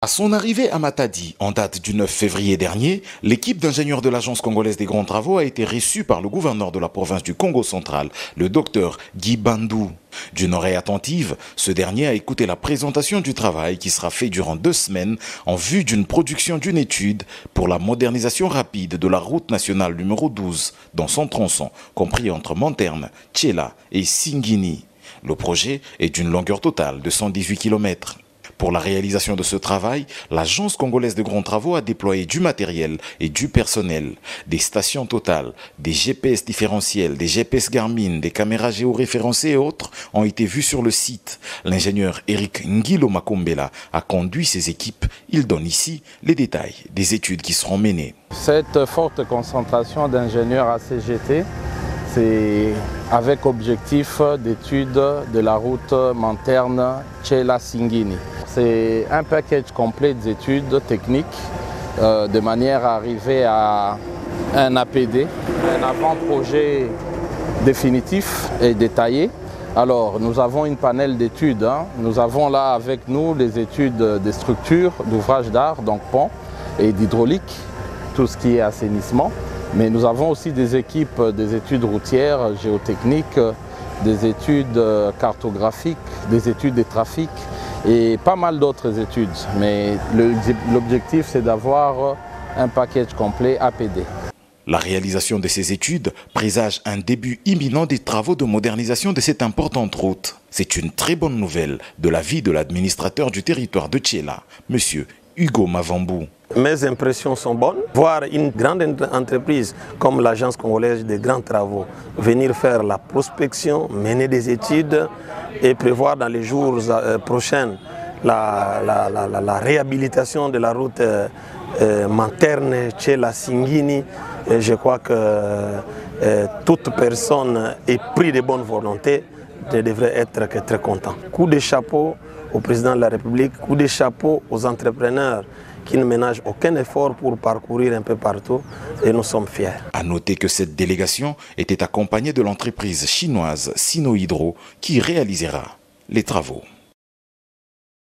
À son arrivée à Matadi, en date du 9 février dernier, l'équipe d'ingénieurs de l'Agence congolaise des grands travaux a été reçue par le gouverneur de la province du Congo central, le docteur Guy Bandou. D'une oreille attentive, ce dernier a écouté la présentation du travail qui sera fait durant 2 semaines en vue d'une production d'une étude pour la modernisation rapide de la route nationale numéro 12 dans son tronçon, compris entre Monterne, Tchela et Singini. Le projet est d'une longueur totale de 118 km. Pour la réalisation de ce travail, l'Agence congolaise de grands travaux a déployé du matériel et du personnel, des stations totales, des GPS différentiels, des GPS Garmin, des caméras géoréférencées et autres ont été vus sur le site. L'ingénieur Eric Ngilo Makombela a conduit ses équipes. Il donne ici les détails des études qui seront menées. Cette forte concentration d'ingénieurs ACGT, c'est avec objectif d'étude de la route Monterne Tchela-Singini. C'est un package complet d'études techniques de manière à arriver à un APD, un avant-projet définitif et détaillé. Alors nous avons une panel d'études. Nous avons là avec nous les études des structures, d'ouvrages d'art, donc pont et d'hydraulique, tout ce qui est assainissement. Mais nous avons aussi des équipes des études routières, géotechniques, des études cartographiques, des études des trafics et pas mal d'autres études. Mais l'objectif, c'est d'avoir un package complet APD. La réalisation de ces études présage un début imminent des travaux de modernisation de cette importante route. C'est une très bonne nouvelle de la vie de l'administrateur du territoire de Tchela, M. Hugo Mavambou. Mes impressions sont bonnes. Voir une grande entreprise comme l'Agence congolaise des grands travaux venir faire la prospection, mener des études et prévoir dans les jours prochains la réhabilitation de la route Monterne Tchela-Singini, je crois que toute personne éprise de bonne volonté devrait être très content. Coup de chapeau au président de la République, coup de chapeau aux entrepreneurs qui ne ménagent aucun effort pour parcourir un peu partout et nous sommes fiers. À noter que cette délégation était accompagnée de l'entreprise chinoise Sinohydro qui réalisera les travaux.